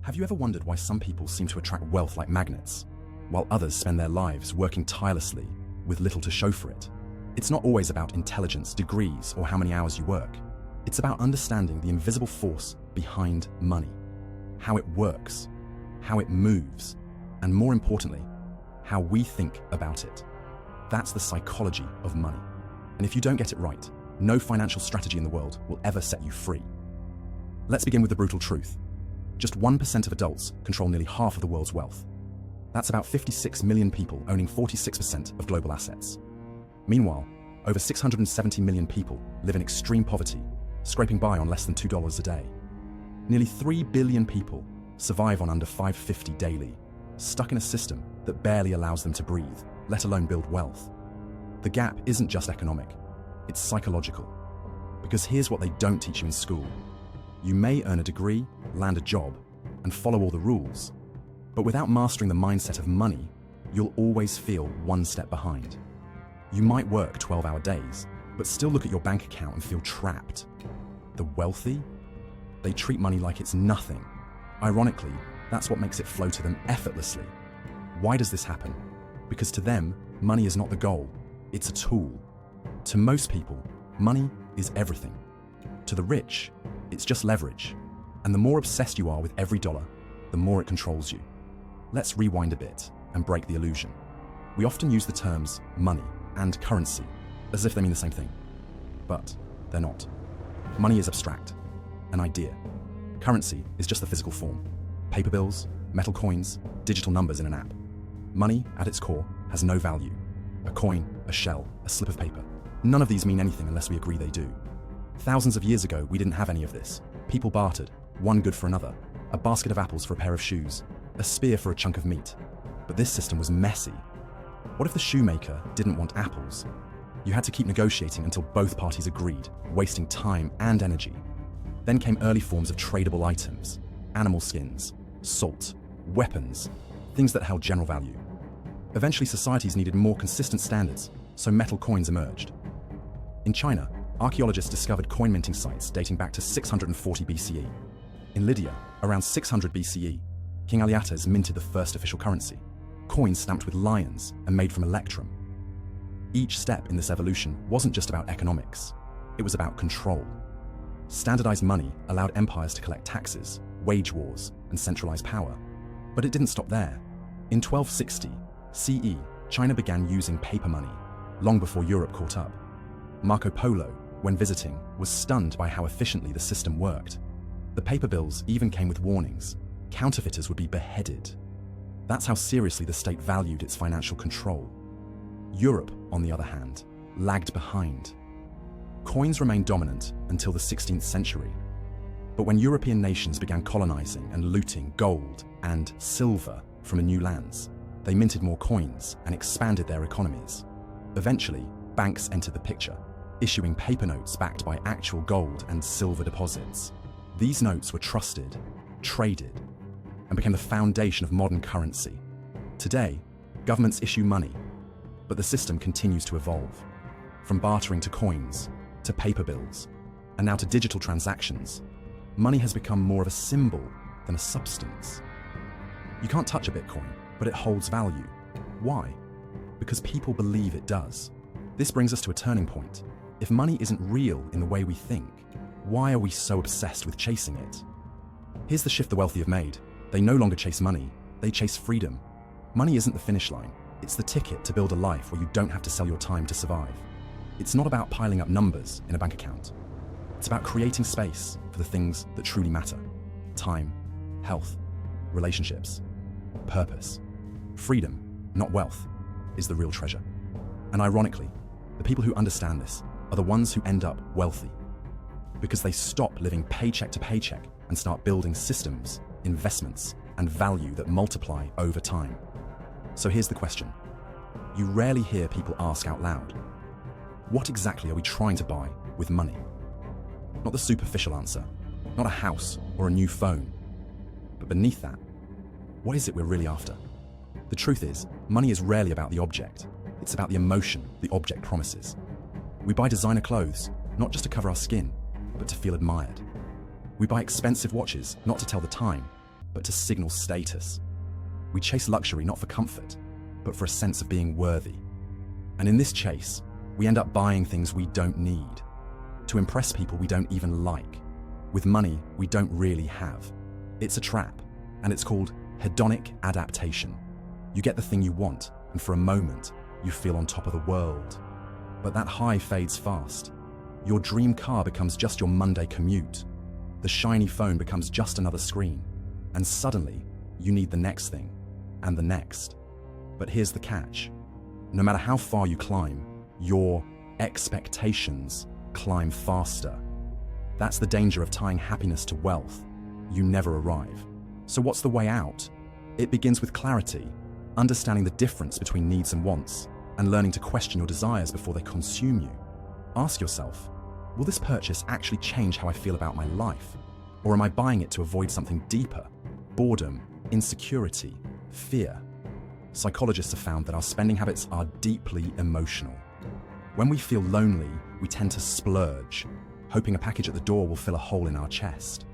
Have you ever wondered why some people seem to attract wealth like magnets, while others spend their lives working tirelessly with little to show for it? It's not always about intelligence, degrees, or how many hours you work. It's about understanding the invisible force behind money, how it works, how it moves, and more importantly, how we think about it. That's the psychology of money. And if you don't get it right, no financial strategy in the world will ever set you free. Let's begin with the brutal truth. Just 1% of adults control nearly half of the world's wealth. That's about 56 million people owning 46% of global assets. Meanwhile, over 670 million people live in extreme poverty, scraping by on less than $2 a day. Nearly 3 billion people survive on under $5.50 daily, stuck in a system that barely allows them to breathe, let alone build wealth. The gap isn't just economic, it's psychological. Because here's what they don't teach you in school. You may earn a degree, land a job, and follow all the rules, but without mastering the mindset of money, you'll always feel one step behind. You might work 12-hour days, but still look at your bank account and feel trapped. The wealthy? They treat money like it's nothing. Ironically, that's what makes it flow to them effortlessly. Why does this happen? Because to them, money is not the goal, it's a tool. To most people, money is everything. To the rich, it's just leverage. And the more obsessed you are with every dollar, the more it controls you. Let's rewind a bit and break the illusion. We often use the terms money and currency as if they mean the same thing. But they're not. Money is abstract, an idea. Currency is just the physical form. Paper bills, metal coins, digital numbers in an app. Money, at its core, has no value. A coin, a shell, a slip of paper. None of these mean anything unless we agree they do. Thousands of years ago, we didn't have any of this. People bartered, one good for another, a basket of apples for a pair of shoes, a spear for a chunk of meat. But this system was messy. What if the shoemaker didn't want apples? You had to keep negotiating until both parties agreed, wasting time and energy. Then came early forms of tradable items, animal skins, salt, weapons, things that held general value. Eventually, societies needed more consistent standards, so metal coins emerged. In China, archaeologists discovered coin minting sites dating back to 640 BCE. In Lydia, around 600 BCE, King Aliates minted the first official currency, coins stamped with lions and made from electrum. Each step in this evolution wasn't just about economics, it was about control. Standardized money allowed empires to collect taxes, wage wars, and centralize power. But it didn't stop there. In 1260 CE, China began using paper money, long before Europe caught up. Marco Polo, when visiting, was stunned by how efficiently the system worked. The paper bills even came with warnings. Counterfeiters would be beheaded. That's how seriously the state valued its financial control. Europe, on the other hand, lagged behind. Coins remained dominant until the 16th century. But when European nations began colonizing and looting gold and silver from new lands, they minted more coins and expanded their economies. Eventually, banks entered the picture, issuing paper notes backed by actual gold and silver deposits. These notes were trusted, traded, and became the foundation of modern currency. Today, governments issue money, but the system continues to evolve. From bartering to coins, to paper bills, and now to digital transactions, money has become more of a symbol than a substance. You can't touch a Bitcoin, but it holds value. Why? Because people believe it does. This brings us to a turning point. If money isn't real in the way we think, why are we so obsessed with chasing it? Here's the shift the wealthy have made. They no longer chase money, they chase freedom. Money isn't the finish line, it's the ticket to build a life where you don't have to sell your time to survive. It's not about piling up numbers in a bank account. It's about creating space for the things that truly matter. Time, health, relationships, purpose. Freedom, not wealth, is the real treasure. And ironically, the people who understand this are the ones who end up wealthy, because they stop living paycheck to paycheck and start building systems, investments, and value that multiply over time. So here's the question. You rarely hear people ask out loud. What exactly are we trying to buy with money? Not the superficial answer, not a house or a new phone. But beneath that, what is it we're really after? The truth is, money is rarely about the object. It's about the emotion the object promises. We buy designer clothes, not just to cover our skin, but to feel admired. We buy expensive watches, not to tell the time, but to signal status. We chase luxury not for comfort, but for a sense of being worthy. And in this chase, we end up buying things we don't need, to impress people we don't even like, with money we don't really have. It's a trap, and it's called hedonic adaptation. You get the thing you want, and for a moment, you feel on top of the world. But that high fades fast. Your dream car becomes just your Monday commute. The shiny phone becomes just another screen. And suddenly, you need the next thing, and the next. But here's the catch. No matter how far you climb, your expectations climb faster. That's the danger of tying happiness to wealth. You never arrive. So what's the way out? It begins with clarity, understanding the difference between needs and wants, and learning to question your desires before they consume you. Ask yourself, will this purchase actually change how I feel about my life? Or am I buying it to avoid something deeper? Boredom, insecurity, fear. Psychologists have found that our spending habits are deeply emotional. When we feel lonely, we tend to splurge, hoping a package at the door will fill a hole in our chest.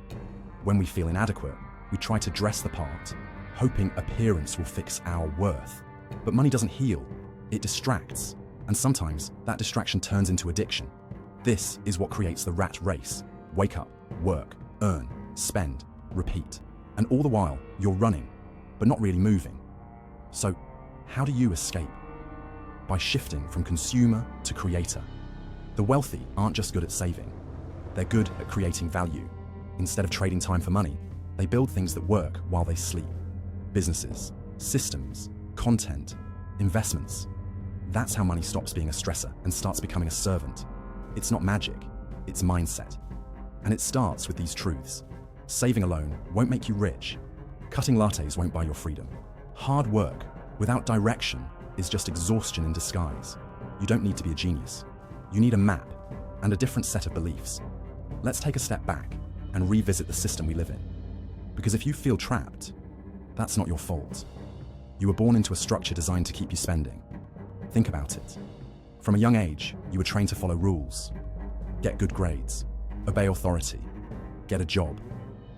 When we feel inadequate, we try to dress the part, hoping appearance will fix our worth. But money doesn't heal, it distracts, and sometimes that distraction turns into addiction. This is what creates the rat race. Wake up, work, earn, spend, repeat. And all the while, you're running, but not really moving. So, how do you escape? By shifting from consumer to creator. The wealthy aren't just good at saving. They're good at creating value. Instead of trading time for money, they build things that work while they sleep. Businesses, systems, content, investments. That's how money stops being a stressor and starts becoming a servant. It's not magic, it's mindset. And it starts with these truths. Saving alone won't make you rich. Cutting lattes won't buy your freedom. Hard work without direction is just exhaustion in disguise. You don't need to be a genius. You need a map and a different set of beliefs. Let's take a step back and revisit the system we live in. Because if you feel trapped, that's not your fault. You were born into a structure designed to keep you spending. Think about it. From a young age, you were trained to follow rules, get good grades, obey authority, get a job,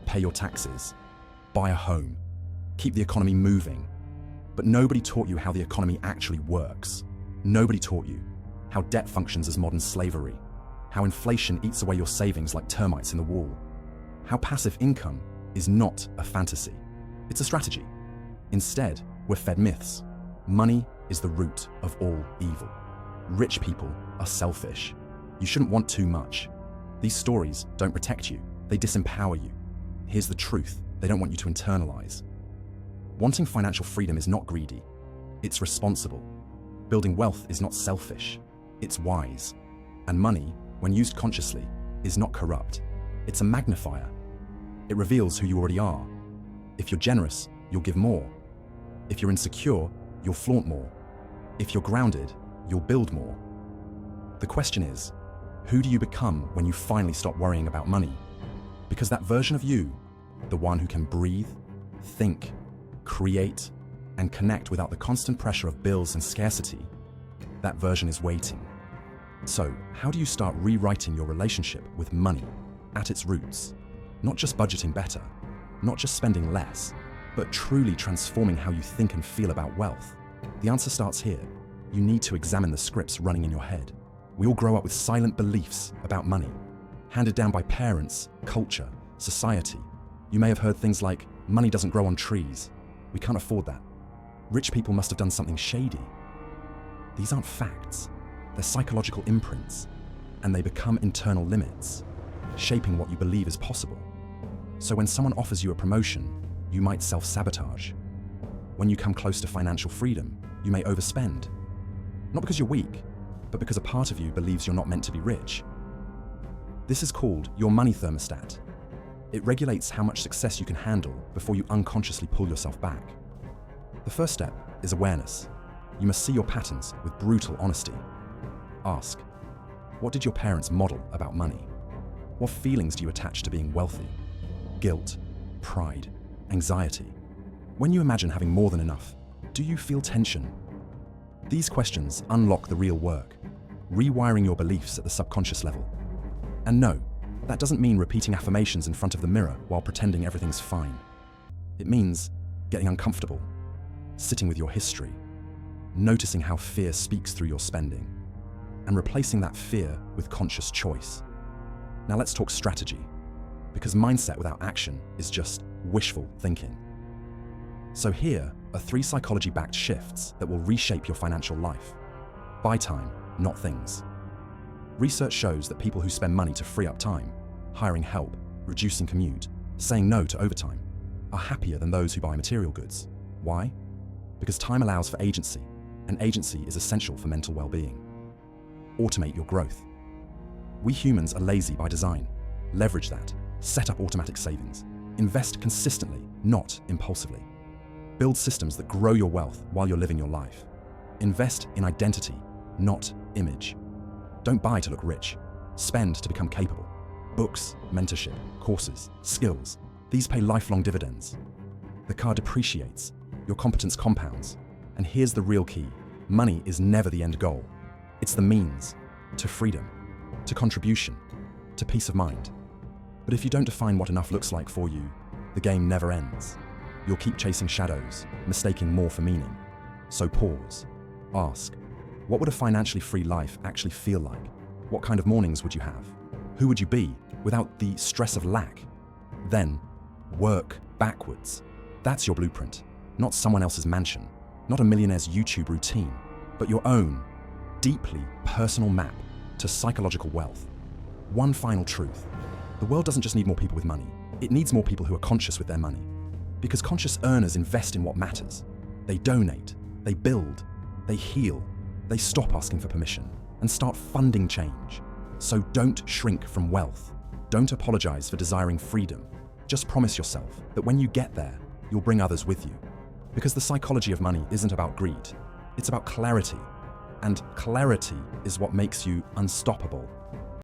pay your taxes, buy a home, keep the economy moving. But nobody taught you how the economy actually works. Nobody taught you how debt functions as modern slavery, how inflation eats away your savings like termites in the wall, how passive income is not a fantasy, it's a strategy. Instead, we're fed myths. Money is the root of all evil. Rich people are selfish. You shouldn't want too much. These stories don't protect you, they disempower you. Here's the truth they don't want you to internalize. Wanting financial freedom is not greedy, it's responsible. Building wealth is not selfish, it's wise. And money, when used consciously, is not corrupt. It's a magnifier. It reveals who you already are. If you're generous, you'll give more. If you're insecure, you'll flaunt more. If you're grounded, you'll build more. The question is, who do you become when you finally stop worrying about money? Because that version of you, the one who can breathe, think, create, and connect without the constant pressure of bills and scarcity, that version is waiting. So, how do you start rewriting your relationship with money at its roots? Not just budgeting better, not just spending less, but truly transforming how you think and feel about wealth. The answer starts here. You need to examine the scripts running in your head. We all grow up with silent beliefs about money, handed down by parents, culture, society. You may have heard things like, money doesn't grow on trees. We can't afford that. Rich people must have done something shady. These aren't facts. They're psychological imprints, and they become internal limits, shaping what you believe is possible. So when someone offers you a promotion, you might self-sabotage. When you come close to financial freedom, you may overspend. Not because you're weak, but because a part of you believes you're not meant to be rich. This is called your money thermostat. It regulates how much success you can handle before you unconsciously pull yourself back. The first step is awareness. You must see your patterns with brutal honesty. Ask, what did your parents model about money? What feelings do you attach to being wealthy? Guilt, pride, anxiety. When you imagine having more than enough, do you feel tension? These questions unlock the real work, rewiring your beliefs at the subconscious level. And no, that doesn't mean repeating affirmations in front of the mirror while pretending everything's fine. It means getting uncomfortable, sitting with your history, noticing how fear speaks through your spending, and replacing that fear with conscious choice. Now let's talk strategy, because mindset without action is just wishful thinking. So here are 3 psychology-backed shifts that will reshape your financial life. Buy time, not things. Research shows that people who spend money to free up time, hiring help, reducing commute, saying no to overtime, are happier than those who buy material goods. Why? Because time allows for agency, and agency is essential for mental well-being. Automate your growth. We humans are lazy by design. Leverage that. Set up automatic savings. Invest consistently, not impulsively. Build systems that grow your wealth while you're living your life. Invest in identity, not image. Don't buy to look rich. Spend to become capable. Books, mentorship, courses, skills, these pay lifelong dividends. The car depreciates, your competence compounds. And here's the real key. Money is never the end goal. It's the means to freedom, to contribution, to peace of mind. But if you don't define what enough looks like for you, the game never ends. You'll keep chasing shadows, mistaking more for meaning. So pause. Ask, what would a financially free life actually feel like? What kind of mornings would you have? Who would you be without the stress of lack? Then, work backwards. That's your blueprint, not someone else's mansion, not a millionaire's YouTube routine, but your own, deeply personal map to psychological wealth. One final truth. The world doesn't just need more people with money. It needs more people who are conscious with their money. Because conscious earners invest in what matters. They donate, they build, they heal, they stop asking for permission, and start funding change. So don't shrink from wealth. Don't apologize for desiring freedom. Just promise yourself that when you get there, you'll bring others with you. Because the psychology of money isn't about greed. It's about clarity. And clarity is what makes you unstoppable.